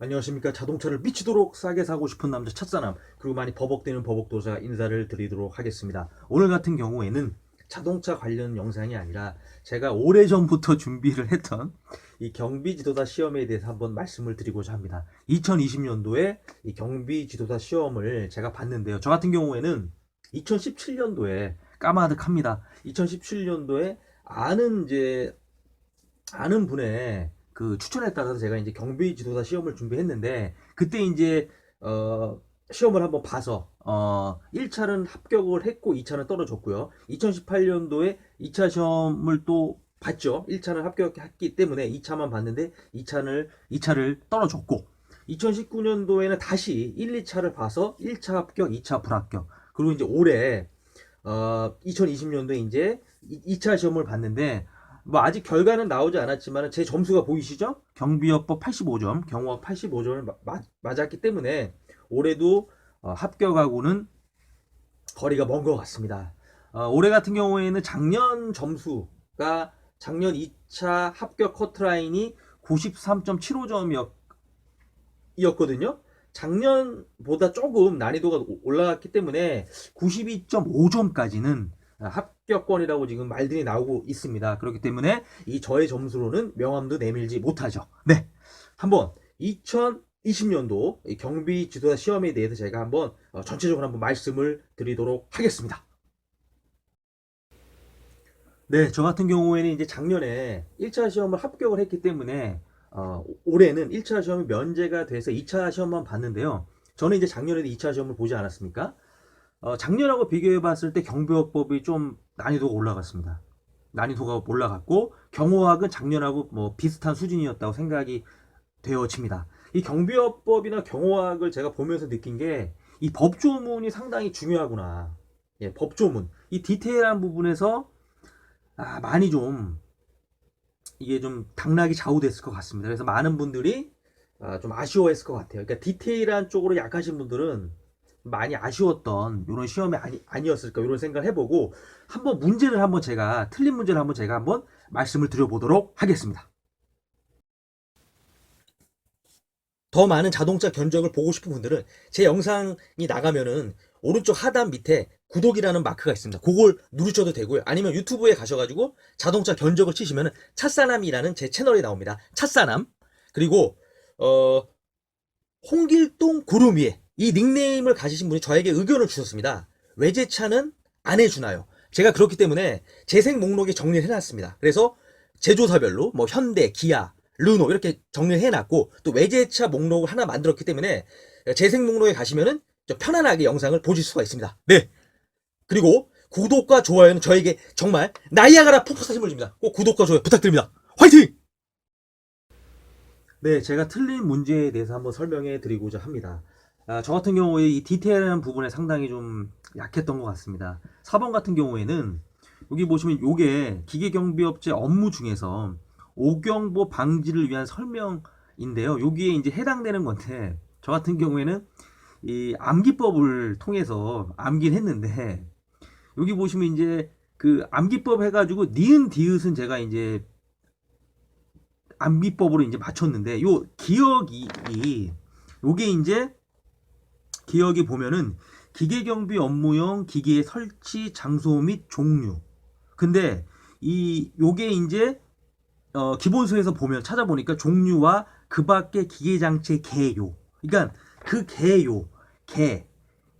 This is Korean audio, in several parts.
안녕하십니까. 자동차를 미치도록 싸게 사고 싶은 남자 첫사람, 그리고 많이 버벅대는 버벅도사 인사를 드리도록 하겠습니다. 오늘 같은 경우에는 자동차 관련 영상이 아니라 제가 오래전부터 준비를 했던 이 경비지도사 시험에 대해서 한번 말씀을 드리고자 합니다. 2020년도에 이 경비지도사 시험을 제가 봤는데요. 저 같은 경우에는 2017년도에 까마득합니다. 2017년도에 아는 분의 그 추천에 따라서 제가 이제 경비 지도사 시험을 준비했는데, 그때 이제 시험을 한번 봐서 1차는 합격을 했고 2차는 떨어졌고요. 2018년도에 2차 시험을 또 봤죠. 1차는 합격했기 때문에 2차만 봤는데 2차를 떨어졌고, 2019년도에는 다시 1, 2차를 봐서 1차 합격, 2차 불합격. 그리고 이제 올해 2020년도에 이제 2차 시험을 봤는데, 뭐 아직 결과는 나오지 않았지만 제 점수가 보이시죠? 경비업법 85점, 경호학 85점을 맞았기 때문에 올해도 합격하고는 거리가 먼 것 같습니다. 올해 같은 경우에는 작년 2차 합격 커트라인이 93.75점이었거든요. 작년보다 조금 난이도가 올라갔기 때문에 92.5점까지는 합격권이라고 지금 말들이 나오고 있습니다. 그렇기 때문에 이 저의 점수로는 명함도 내밀지 못하죠. 네, 한번 2020년도 경비 지도사 시험에 대해서 제가 한번 전체적으로 한번 말씀을 드리도록 하겠습니다. 네, 저 같은 경우에는 이제 작년에 1차 시험을 합격을 했기 때문에 올해는 1차 시험이 면제가 돼서 2차 시험만 봤는데요. 저는 이제 작년에도 2차 시험을 보지 않았습니까? 작년하고 비교해 봤을 때 경비업법이 좀 난이도가 올라갔습니다. 난이도가 올라갔고, 경호학은 작년하고 뭐 비슷한 수준이었다고 생각이 되어집니다. 이 경비업법이나 경호학을 제가 보면서 느낀 게, 이 법조문이 상당히 중요하구나. 예, 법조문. 이 디테일한 부분에서 많이 좀 이게 좀 당락이 좌우됐을 것 같습니다. 그래서 많은 분들이 좀 아쉬워했을 것 같아요. 그러니까 디테일한 쪽으로 약하신 분들은 많이 아쉬웠던 이런 시험이 아니었을까, 이런 생각을 해보고 한번 틀린 문제를 한번 제가 한번 말씀을 드려보도록 하겠습니다. 더 많은 자동차 견적을 보고 싶은 분들은 제 영상이 나가면은 오른쪽 하단 밑에 구독이라는 마크가 있습니다. 그걸 누르셔도 되고요. 아니면 유튜브에 가셔가지고 자동차 견적을 치시면은 찻사남이라는 제 채널이 나옵니다. 찻사남. 그리고 홍길동 구름 위에, 이 닉네임을 가지신 분이 저에게 의견을 주셨습니다. 외제차는 안 해주나요? 제가 그렇기 때문에 재생 목록에 정리를 해놨습니다. 그래서 제조사별로 뭐 현대, 기아, 르노 이렇게 정리를 해놨고, 또 외제차 목록을 하나 만들었기 때문에 재생 목록에 가시면은 좀 편안하게 영상을 보실 수가 있습니다. 네. 그리고 구독과 좋아요는 저에게 정말 나이아가라 폭포사 힘을 줍니다. 꼭 구독과 좋아요 부탁드립니다. 화이팅! 네, 제가 틀린 문제에 대해서 한번 설명해 드리고자 합니다. 저 같은 경우에 이 디테일한 부분에 상당히 좀 약했던 것 같습니다. 4번 같은 경우에는 여기 보시면 요게 기계경비업체 업무 중에서 오경보 방지를 위한 설명인데요. 여기에 이제 해당되는 건데, 저 같은 경우에는 이 암기법을 통해서 암기를 했는데, 여기 보시면 이제 그 암기법 해가지고 니은 디귿은 제가 이제 암기법으로 이제 맞췄는데, 요 기억이 요게 이제 기억이 보면은 기계경비 업무용 기계의 설치 장소 및 종류. 근데 요게 이제 기본서에서 보면 찾아보니까 종류와 그 밖의 기계장치의 개요. 그러니까 그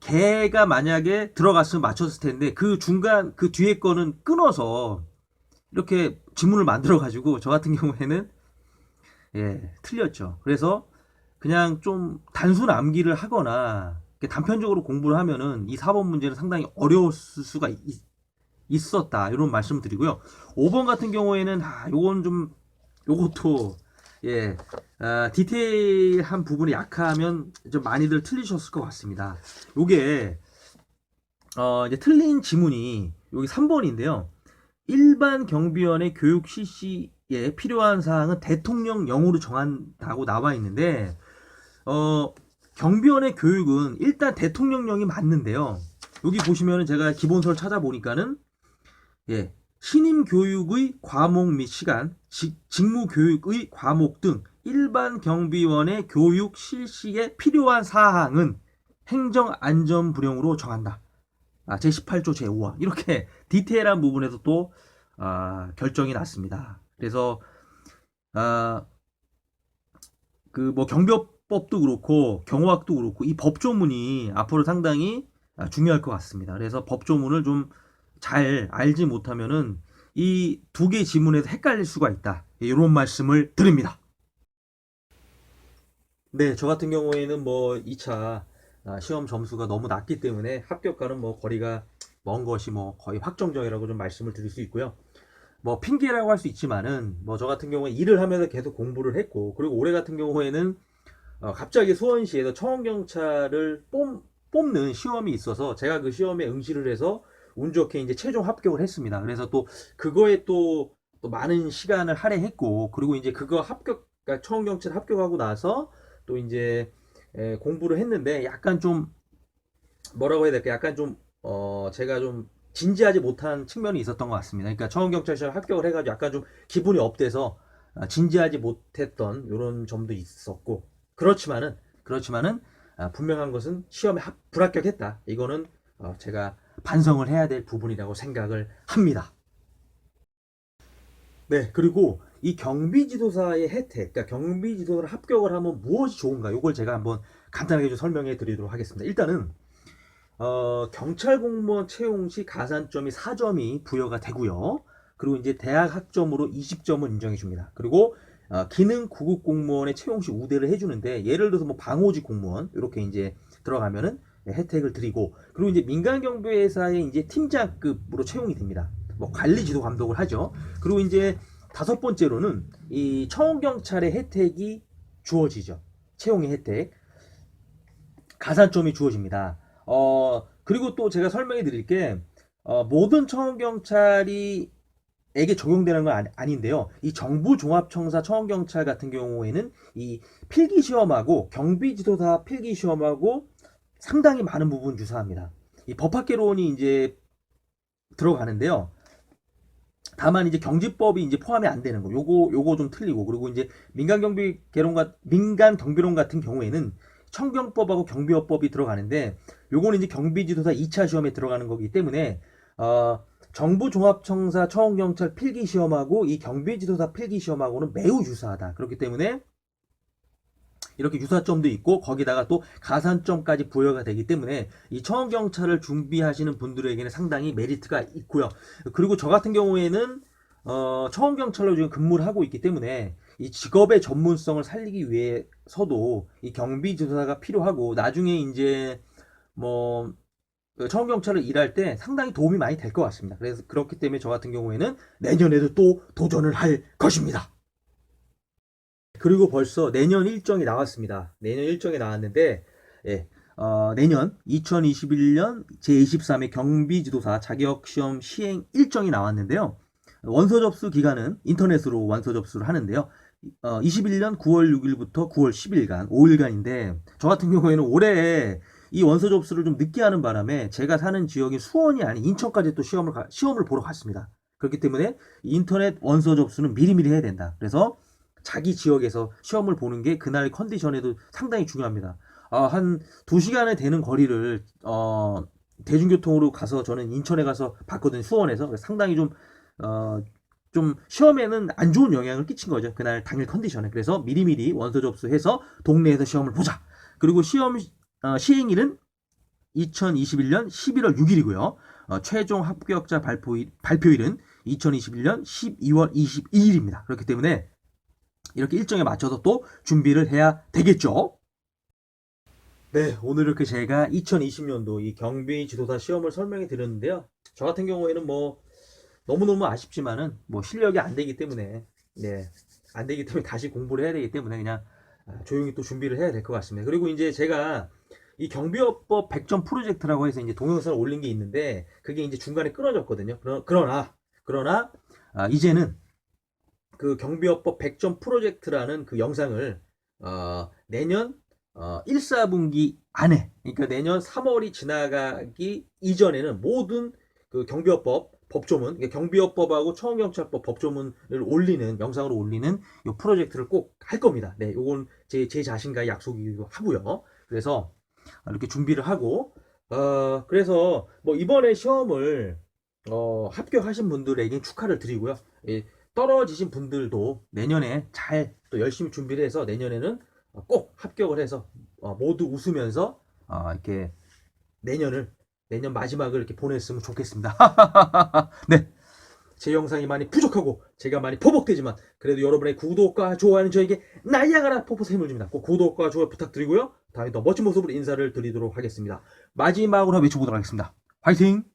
개가 만약에 들어갔으면 맞췄을 텐데, 그 중간 그 뒤에 거는 끊어서 이렇게 지문을 만들어 가지고 저 같은 경우에는 틀렸죠. 그래서 그냥 좀 단순 암기를 하거나 단편적으로 공부를 하면은 이 4번 문제는 상당히 어려웠을 수가 있었다, 이런 말씀을 드리고요. 5번 같은 경우에는 요건 좀, 요것도 디테일한 부분이 약하면 좀 많이들 틀리셨을 것 같습니다. 요게 이제 틀린 지문이 여기 3번인데요. 일반 경비원의 교육 실시에 필요한 사항은 대통령령으로 정한다고 나와 있는데, 경비원의 교육은 일단 대통령령이 맞는데요. 여기 보시면은 제가 기본서를 찾아보니까는 신임 교육의 과목 및 시간, 직무 교육의 과목 등 일반 경비원의 교육 실시에 필요한 사항은 행정안전부령으로 정한다. 제18조 제5화 이렇게 디테일한 부분에서 또 결정이 났습니다. 그래서 그 뭐 경비법도 그렇고 경호학도 그렇고 이 법조문이 앞으로 상당히 중요할 것 같습니다. 그래서 법조문을 좀 잘 알지 못하면은 이 두 개 지문에서 헷갈릴 수가 있다. 이런 말씀을 드립니다. 네, 저 같은 경우에는 뭐 2차 시험 점수가 너무 낮기 때문에 합격과는 뭐 거리가 먼 것이 뭐 거의 확정적이라고 좀 말씀을 드릴 수 있고요. 뭐 핑계라고 할 수 있지만은 뭐 저 같은 경우에 일을 하면서 계속 공부를 했고, 그리고 올해 같은 경우에는 갑자기 수원시에서 청원경찰을 뽑는 시험이 있어서 제가 그 시험에 응시를 해서 운 좋게 이제 최종 합격을 했습니다. 그래서 또 그거에 또 많은 시간을 할애했고, 그리고 이제 그거 그러니까 청원경찰 합격하고 나서 또 이제 공부를 했는데 약간 좀 뭐라고 해야 될까? 약간 좀 제가 좀 진지하지 못한 측면이 있었던 것 같습니다. 그러니까 청원경찰 시험 합격을 해가지고 약간 좀 기분이 업돼서 진지하지 못했던 이런 점도 있었고, 그렇지만은 분명한 것은 시험에 불합격했다. 이거는 제가 반성을 해야 될 부분이라고 생각을 합니다. 네, 그리고 이 경비지도사의 혜택, 그러니까 경비지도사를 합격을 하면 무엇이 좋은가? 이걸 제가 한번 간단하게 좀 설명해 드리도록 하겠습니다. 일단은 경찰 공무원 채용 시 가산점이 4점이 부여가 되고요. 그리고 이제 대학 학점으로 20점을 인정해 줍니다. 그리고 기능 구급 공무원의 채용 시 우대를 해주는데, 예를 들어서 뭐 방호직 공무원 이렇게 이제 들어가면은 혜택을 드리고, 그리고 이제 민간 경비회사의 이제 팀장급으로 채용이 됩니다. 뭐 관리 지도 감독을 하죠. 그리고 이제 다섯 번째로는 이 청원경찰의 혜택이 주어지죠. 채용의 혜택, 가산점이 주어집니다. 그리고 또 제가 설명해 드릴 게, 모든 청원경찰이 에게 적용되는 건 아닌데요. 이 정부종합청사 청원경찰 같은 경우에는 이 필기시험하고 경비지도사 필기시험하고 상당히 많은 부분 유사합니다. 이 법학개론이 이제 들어가는데요. 다만 이제 경지법이 이제 포함이 안 되는 거. 요거 좀 틀리고, 그리고 이제 민간 경비론 같은 경우에는 청경법하고 경비업법이 들어가는데, 요거는 이제 경비지도사 2차 시험에 들어가는 거기 때문에 정부종합청사 청원경찰 필기시험하고 이 경비지도사 필기시험하고는 매우 유사하다. 그렇기 때문에 이렇게 유사점도 있고 거기다가 또 가산점까지 부여가 되기 때문에 이 청원경찰을 준비하시는 분들에게는 상당히 메리트가 있고요. 그리고 저 같은 경우에는 청원경찰로 지금 근무를 하고 있기 때문에 이 직업의 전문성을 살리기 위해서도 이 경비지도사가 필요하고, 나중에 이제 뭐 청원경찰을 일할 때 상당히 도움이 많이 될 것 같습니다. 그래서 그렇기 때문에 저 같은 경우에는 내년에도 또 도전을 할 것입니다. 그리고 벌써 내년 일정이 나왔습니다. 내년 일정이 나왔는데, 예, 내년 2021년 제23회 경비지도사 자격시험 시행 일정이 나왔는데요. 원서 접수 기간은 인터넷으로 원서 접수를 하는데요. 21년 9월 6일부터 9월 10일간 5일간인데, 저 같은 경우에는 올해 이 원서 접수를 좀 늦게 하는 바람에 제가 사는 지역인 수원이 아닌 인천까지 또 시험을 보러 갔습니다. 그렇기 때문에 인터넷 원서 접수는 미리미리 해야 된다. 그래서 자기 지역에서 시험을 보는 게 그날 컨디션에도 상당히 중요합니다. 한 2시간에 되는 거리를 대중교통으로 가서 저는 인천에 가서 봤거든요. 수원에서. 상당히 좀 시험에는 안 좋은 영향을 끼친 거죠. 그날 당일 컨디션에. 그래서 미리미리 원서 접수해서 동네에서 시험을 보자. 그리고 시험 시행일은 2021년 11월 6일이고요. 최종 합격자 발표일은 2021년 12월 22일입니다. 그렇기 때문에 이렇게 일정에 맞춰서 또 준비를 해야 되겠죠. 네, 오늘 이렇게 제가 2020년도 이 경비 지도사 시험을 설명해 드렸는데요. 저 같은 경우에는 뭐 너무너무 아쉽지만은 뭐 실력이 안 되기 때문에, 네, 안 되기 때문에 다시 공부를 해야 되기 때문에 그냥 조용히 또 준비를 해야 될 것 같습니다. 그리고 이제 제가 이 경비업법 100점 프로젝트라고 해서 이제 동영상을 올린 게 있는데, 그게 이제 중간에 끊어졌거든요. 그러나 이제는 그 경비업법 100점 프로젝트라는 그 영상을 내년 1, 4분기 안에, 그러니까 내년 3월이 지나가기 이전에는 모든 그 경비업법 법조문, 경비업법하고 처음경찰법 법조문을 올리는, 영상으로 올리는 이 프로젝트를 꼭 할 겁니다. 네, 요건 제 자신과의 약속이기도 하고요. 그래서 이렇게 준비를 하고, 그래서 뭐 이번에 시험을 합격하신 분들에게 축하를 드리고요. 예, 떨어지신 분들도 내년에 잘 또 열심히 준비를 해서 내년에는 꼭 합격을 해서 모두 웃으면서 이렇게 내년 마지막을 이렇게 보냈으면 좋겠습니다. 네. 제 영상이 많이 부족하고 제가 많이 포복되지만 그래도 여러분의 구독과 좋아요는 저에게 나이아가라 폭포 샘물 줍니다. 꼭 구독과 좋아요 부탁드리고요. 다음에 더 멋진 모습으로 인사를 드리도록 하겠습니다. 마지막으로 외쳐보도록 하겠습니다. 화이팅!